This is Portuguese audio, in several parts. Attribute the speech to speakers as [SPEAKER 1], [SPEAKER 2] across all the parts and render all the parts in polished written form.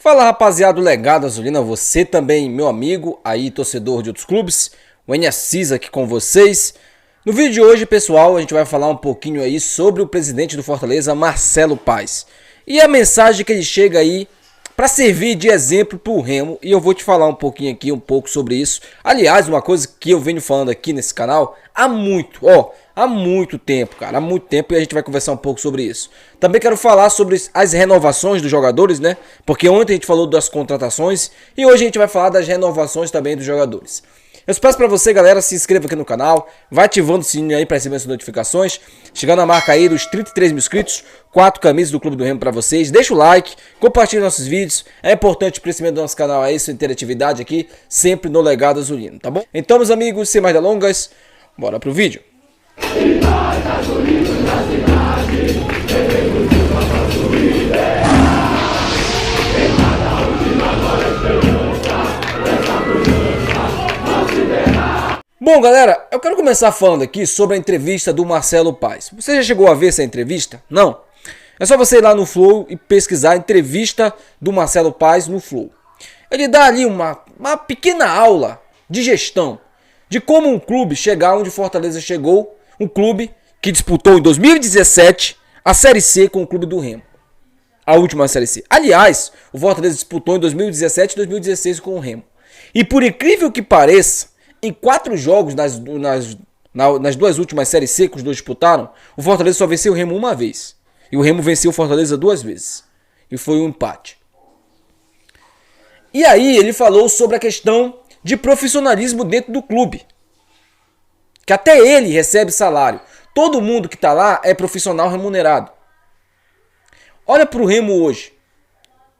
[SPEAKER 1] Fala, rapaziada do Legado Azulino, você também, meu amigo, aí torcedor de outros clubes, o Assis aqui com vocês. No vídeo de hoje, pessoal, a gente vai falar um pouquinho aí sobre o presidente do Fortaleza, Marcelo Paes. E a mensagem que ele chega aí para servir de exemplo para o Remo, e eu vou te falar um pouquinho aqui, um pouco sobre isso. Aliás, uma coisa que eu venho falando aqui nesse canal há muito tempo, cara, há muito tempo, e a gente vai conversar um pouco sobre isso. Também quero falar sobre as renovações dos jogadores, né? Porque ontem a gente falou das contratações e hoje a gente vai falar das renovações também dos jogadores. Eu peço para você, galera, se inscreva aqui no canal, vai ativando o sininho aí para receber as notificações, chegando a marca aí dos 33 mil inscritos, 4 camisas do Clube do Remo para vocês, deixa o like, compartilhe nossos vídeos, é importante o crescimento do nosso canal aí, sua interatividade aqui, sempre no Legado Azulino, tá bom? Então, meus amigos, sem mais delongas, bora pro vídeo. Bom, galera, eu quero começar falando aqui sobre a entrevista do Marcelo Paes. Você já chegou a ver essa entrevista? Não? É só você ir lá no Flow e pesquisar a entrevista do Marcelo Paes no Flow. Ele dá ali uma pequena aula de gestão, de como um clube chegar onde Fortaleza chegou, um clube que disputou em 2017 a Série C com o Clube do Remo. A última Série C. Aliás, o Fortaleza disputou em 2017 e 2016 com o Remo. E por incrível que pareça, em 4 jogos nas duas últimas Séries C que os dois disputaram, o Fortaleza só venceu o Remo uma vez. E o Remo venceu o Fortaleza 2 vezes. E foi um empate. E aí ele falou sobre a questão de profissionalismo dentro do clube. Que até ele recebe salário. Todo mundo que está lá é profissional remunerado. Olha para o Remo hoje.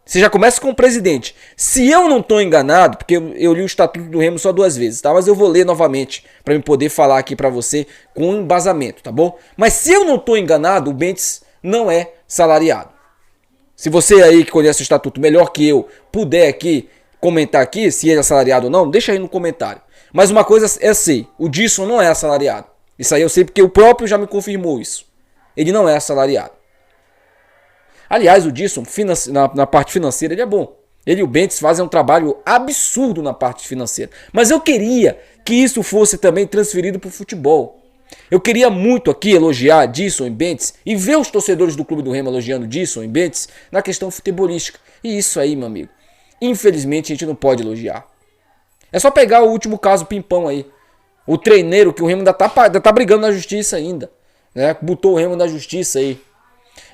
[SPEAKER 1] Você já começa com o presidente. Se eu não estou enganado, porque eu li o estatuto do Remo só 2 vezes, tá? Mas eu vou ler novamente para eu poder falar aqui para você com embasamento, tá bom? Mas se eu não estou enganado, o Bentes não é salariado. Se você aí que conhece o estatuto melhor que eu puder aqui comentar aqui se ele é assalariado ou não, deixa aí no comentário. Mas uma coisa eu sei, o Disson não é assalariado. Isso aí eu sei porque o próprio já me confirmou isso. Ele não é assalariado. Aliás, o Disson, na parte financeira, ele é bom. Ele e o Bentes fazem um trabalho absurdo na parte financeira. Mas eu queria que isso fosse também transferido para o futebol. Eu queria muito aqui elogiar Disson e Bentes e ver os torcedores do Clube do Remo elogiando Disson e Bentes na questão futebolística. E isso aí, meu amigo, infelizmente a gente não pode elogiar. É só pegar o último caso Pimpão aí. O treineiro que o Remo ainda tá brigando na justiça ainda. Né? Botou o Remo na justiça aí.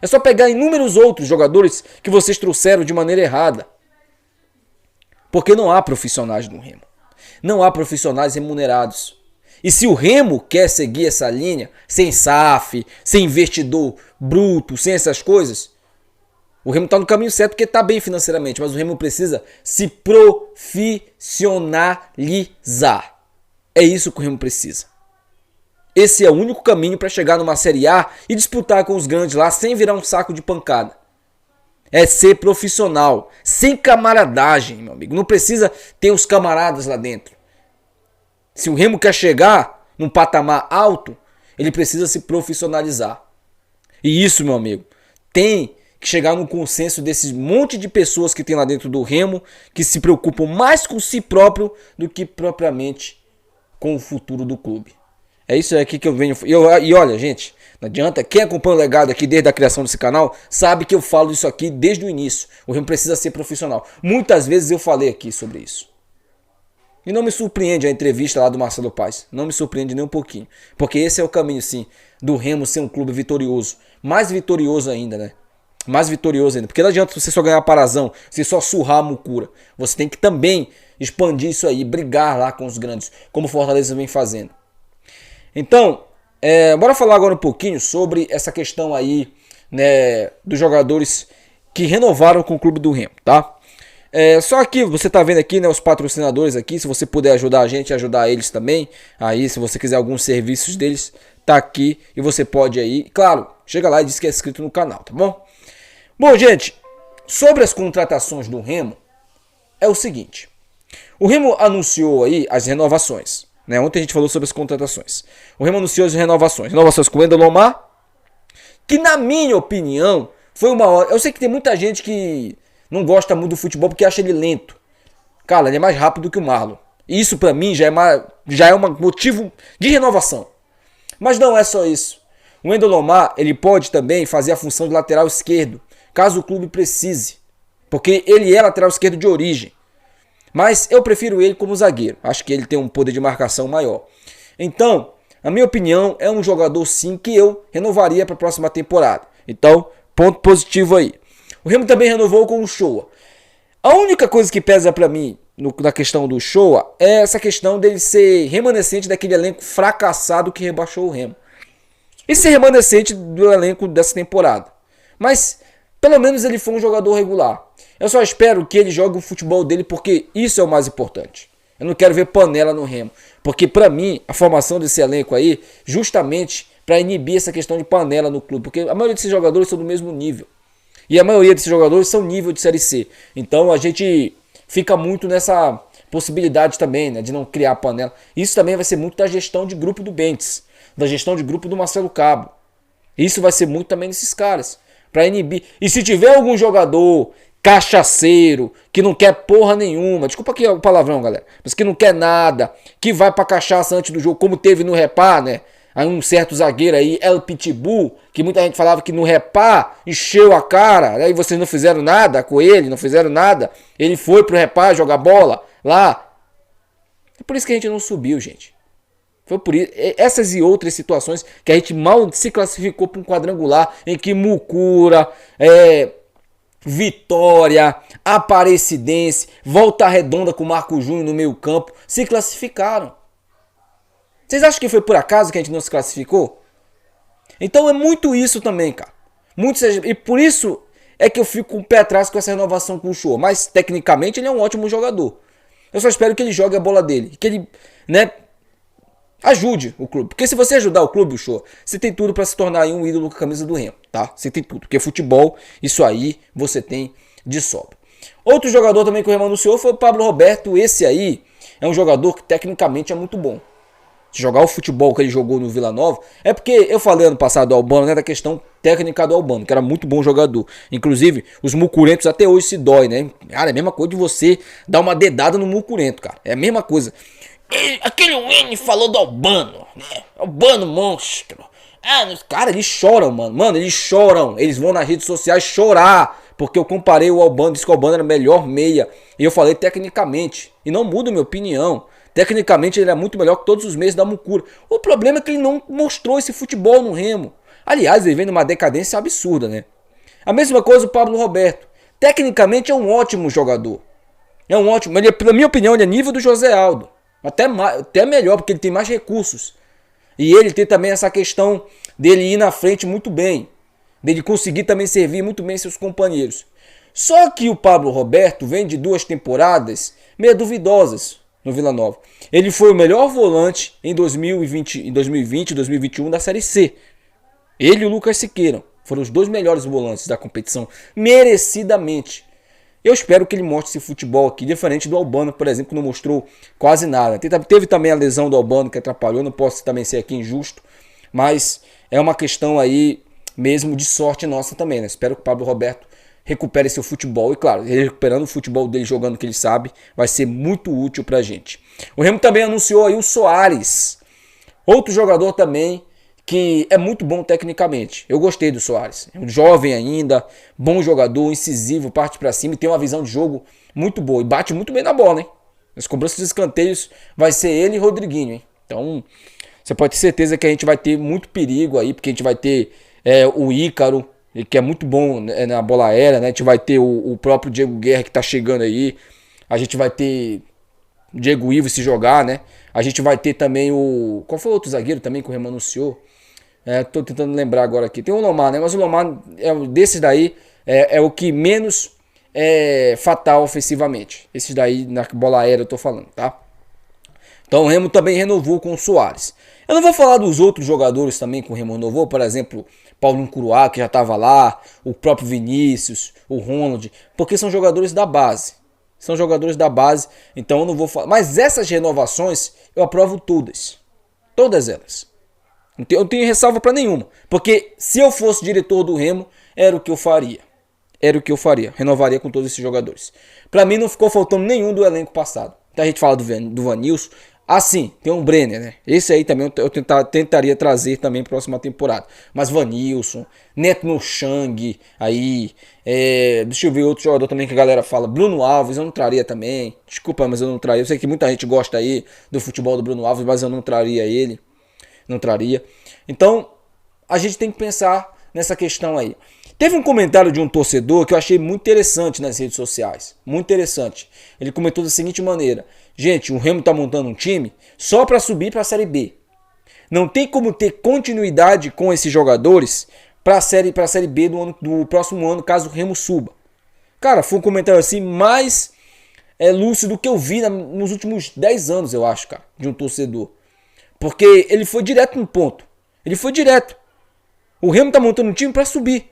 [SPEAKER 1] É só pegar inúmeros outros jogadores que vocês trouxeram de maneira errada. Porque não há profissionais no Remo. Não há profissionais remunerados. E se o Remo quer seguir essa linha, sem SAF, sem investidor bruto, sem essas coisas, o Remo está no caminho certo porque está bem financeiramente, mas o Remo precisa se profissionalizar. É isso que o Remo precisa. Esse é o único caminho para chegar numa Série A e disputar com os grandes lá sem virar um saco de pancada. É ser profissional, sem camaradagem, meu amigo. Não precisa ter os camaradas lá dentro. Se o Remo quer chegar num patamar alto, ele precisa se profissionalizar. E isso, meu amigo, tem que chegar no consenso desses monte de pessoas que tem lá dentro do Remo, que se preocupam mais com si próprio do que propriamente com o futuro do clube. É isso aqui que eu venho... E olha, gente, não adianta. Quem acompanha o Legado aqui desde a criação desse canal sabe que eu falo isso aqui desde o início. O Remo precisa ser profissional. Muitas vezes eu falei aqui sobre isso. E não me surpreende a entrevista lá do Marcelo Paes. Não me surpreende nem um pouquinho. Porque esse é o caminho, sim, do Remo ser um clube vitorioso. Mais vitorioso ainda, né? Mais vitorioso ainda. Porque não adianta você só ganhar parazão, você só surrar a mucura. Você tem que também expandir isso aí, brigar lá com os grandes, como o Fortaleza vem fazendo. Então, bora falar agora um pouquinho sobre essa questão aí, né, dos jogadores que renovaram com o Clube do Remo, tá? Só que você tá vendo aqui, né, os patrocinadores aqui, se você puder ajudar a gente, ajudar eles também, aí se você quiser alguns serviços deles, tá aqui e você pode aí, claro, chega lá e diz que é inscrito no canal, tá bom? Bom, gente, sobre as contratações do Remo, é o seguinte, o Remo anunciou aí as renovações. Né? Ontem a gente falou sobre as contratações. O Remo anunciou as renovações. Renovações com o Wendel Lomar, que na minha opinião foi uma hora. Eu sei que tem muita gente que não gosta muito do futebol porque acha ele lento. Cara, ele é mais rápido que o Marlon. Isso pra mim já é um motivo de renovação. Mas não é só isso. O Wendel Lomar, ele pode também fazer a função de lateral esquerdo, caso o clube precise. Porque ele é lateral esquerdo de origem. Mas eu prefiro ele como zagueiro. Acho que ele tem um poder de marcação maior. Então, a minha opinião, é um jogador sim que eu renovaria para a próxima temporada. Então, ponto positivo aí. O Remo também renovou com o Shoa. A única coisa que pesa para mim na questão do Shoa é essa questão dele ser remanescente daquele elenco fracassado que rebaixou o Remo. E ser remanescente do elenco dessa temporada. Mas, pelo menos ele foi um jogador regular. Eu só espero que ele jogue o futebol dele porque isso é o mais importante. Eu não quero ver panela no Remo. Porque pra mim, a formação desse elenco aí, justamente para inibir essa questão de panela no clube. Porque a maioria desses jogadores são do mesmo nível. E a maioria desses jogadores são nível de Série C. Então a gente fica muito nessa possibilidade também, né, de não criar panela. Isso também vai ser muito da gestão de grupo do Bentes. Da gestão de grupo do Marcelo Cabo. Isso vai ser muito também desses caras. Pra inibir. E se tiver algum jogador cachaceiro, que não quer porra nenhuma, desculpa aqui o palavrão, galera, mas que não quer nada, que vai pra cachaça antes do jogo, como teve no Repá, né? Aí um certo zagueiro aí, El Pitbull, que muita gente falava que no Repá encheu a cara, aí vocês não fizeram nada com ele, não fizeram nada, ele foi pro Repá jogar bola lá. É por isso que a gente não subiu, gente. Foi por isso, essas e outras situações que a gente mal se classificou para um quadrangular em que Mucura, Vitória, Aparecidense, Volta Redonda com Marco Júnior no meio campo se classificaram. Vocês acham que foi por acaso que a gente não se classificou? Então é muito isso também, cara. E por isso é que eu fico com o pé atrás com essa renovação com o Show. Mas tecnicamente ele é um ótimo jogador. Eu só espero que ele jogue a bola dele. Que ele, né, ajude o clube. Porque se você ajudar o clube, o Show, você tem tudo para se tornar aí um ídolo com a camisa do Remo, tá? Você tem tudo. Porque futebol, isso aí, você tem de sobra. Outro jogador também que o Remo anunciou foi o Pablo Roberto. Esse aí é um jogador que tecnicamente é muito bom. Se jogar o futebol que ele jogou no Vila Nova, é porque eu falei ano passado do Albano, né, da questão técnica do Albano, que era muito bom jogador. Inclusive, os mucurentos até hoje se dói, né? Cara, é a mesma coisa de você dar uma dedada no mucurento, cara. É a mesma coisa. Aquele Wayne falou do Albano, né? Albano monstro. Cara, eles choram, mano. Mano, eles choram. Eles vão nas redes sociais chorar. Porque eu comparei o Albano, disse que o Albano era melhor meia. E eu falei tecnicamente. E não muda minha opinião. Tecnicamente ele é muito melhor que todos os meses da Mucura. O problema é que ele não mostrou esse futebol no Remo. Aliás, ele vem numa decadência absurda, né? A mesma coisa o Pablo Roberto. Tecnicamente é um ótimo jogador. É um ótimo. Ele, na minha opinião, ele é nível do José Aldo. Até melhor, porque ele tem mais recursos. E ele tem também essa questão dele ir na frente muito bem. Dele conseguir também servir muito bem seus companheiros. Só que o Pablo Roberto vem de 2 temporadas meio duvidosas no Vila Nova. Ele foi o melhor volante em 2020 e 2021 da Série C. Ele e o Lucas Siqueira foram os 2 melhores volantes da competição, merecidamente. Eu espero que ele mostre esse futebol aqui, diferente do Albano, por exemplo, que não mostrou quase nada. Teve também a lesão do Albano que atrapalhou, não posso também ser aqui injusto, mas é uma questão aí mesmo de sorte nossa também, né? Espero que o Pablo Roberto recupere seu futebol. E claro, ele recuperando o futebol dele, jogando o que ele sabe, vai ser muito útil pra gente. O Remo também anunciou aí o Soares. Outro jogador também que é muito bom tecnicamente. Eu gostei do Soares. É um jovem ainda, bom jogador, incisivo, parte pra cima e tem uma visão de jogo muito boa. E bate muito bem na bola, hein? As cobranças de escanteios vai ser ele e Rodriguinho, hein? Então, você pode ter certeza que a gente vai ter muito perigo aí, porque a gente vai ter o Ícaro, que é muito bom na bola aérea, né? A gente vai ter o próprio Diego Guerra que tá chegando aí. A gente vai ter Diego Ivo se jogar, né? A gente vai ter também o... Qual foi o outro zagueiro também que o Remo anunciou? Tô tentando lembrar agora aqui. Tem o Lomar, né? Mas o Lomar, desses daí, é o que menos é fatal ofensivamente. Esses daí, na bola aérea eu tô falando, tá? Então o Remo também renovou com o Soares. Eu não vou falar dos outros jogadores também que o Remo renovou, por exemplo, Paulinho Curuá, que já estava lá, o próprio Vinícius, o Ronald, porque são jogadores da base. São jogadores da base, então eu não vou falar. Mas essas renovações eu aprovo todas. Todas elas. Eu não tenho ressalva para nenhuma. Porque se eu fosse diretor do Remo, era o que eu faria. era o que eu faria. Renovaria com todos esses jogadores. Pra mim não ficou faltando nenhum do elenco passado. Então a gente fala do Vanilson. Assim, tem um Brenner, né? Esse aí também eu tentaria trazer também próxima temporada. Mas Vanilson, Neto no Chang, aí. Deixa eu ver outro jogador também que a galera fala. Bruno Alves, eu não traria também. Desculpa, mas eu não traria. Eu sei que muita gente gosta aí do futebol do Bruno Alves, mas eu não traria ele. Não traria. Então, a gente tem que pensar nessa questão aí. Teve um comentário de um torcedor que eu achei muito interessante nas redes sociais. Muito interessante. Ele comentou da seguinte maneira: gente, o Remo tá montando um time só para subir para a Série B. Não tem como ter continuidade com esses jogadores para a série B do próximo ano, caso o Remo suba. Cara, foi um comentário assim mais lúcido que eu vi nos últimos 10 anos, eu acho, cara, de um torcedor. Porque ele foi direto no ponto. Ele foi direto. O Remo tá montando um time para subir.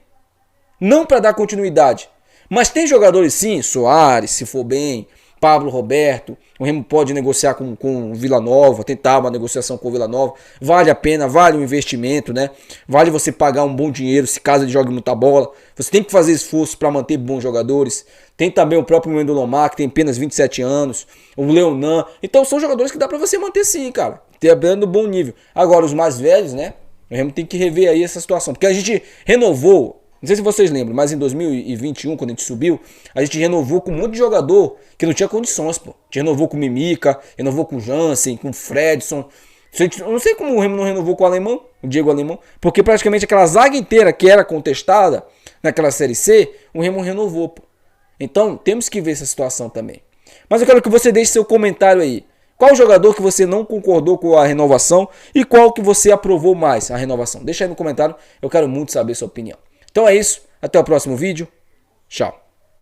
[SPEAKER 1] Não para dar continuidade. Mas tem jogadores sim, Soares, se for bem, Pablo Roberto. O Remo pode negociar com o Vila Nova, tentar uma negociação com o Vila Nova. Vale a pena, vale o investimento, né? Vale você pagar um bom dinheiro se caso ele jogue muita bola. Você tem que fazer esforço para manter bons jogadores. Tem também o próprio Mendolomar, que tem apenas 27 anos. O Leonan. Então são jogadores que dá para você manter sim, cara. Tendo bom nível. Agora os mais velhos, né? O Remo tem que rever aí essa situação. Porque a gente renovou. Não sei se vocês lembram, mas em 2021, quando a gente subiu, a gente renovou com um monte de jogador que não tinha condições, pô. A gente renovou com o Mimica, renovou com o Jansen, com o Fredson. Eu não sei como o Remo não renovou com o Alemão, o Diego Alemão, porque praticamente aquela zaga inteira que era contestada naquela Série C, o Remo renovou, pô. Então, temos que ver essa situação também. Mas eu quero que você deixe seu comentário aí. Qual jogador que você não concordou com a renovação e qual que você aprovou mais a renovação? Deixa aí no comentário, eu quero muito saber sua opinião. Então é isso, até o próximo vídeo, tchau.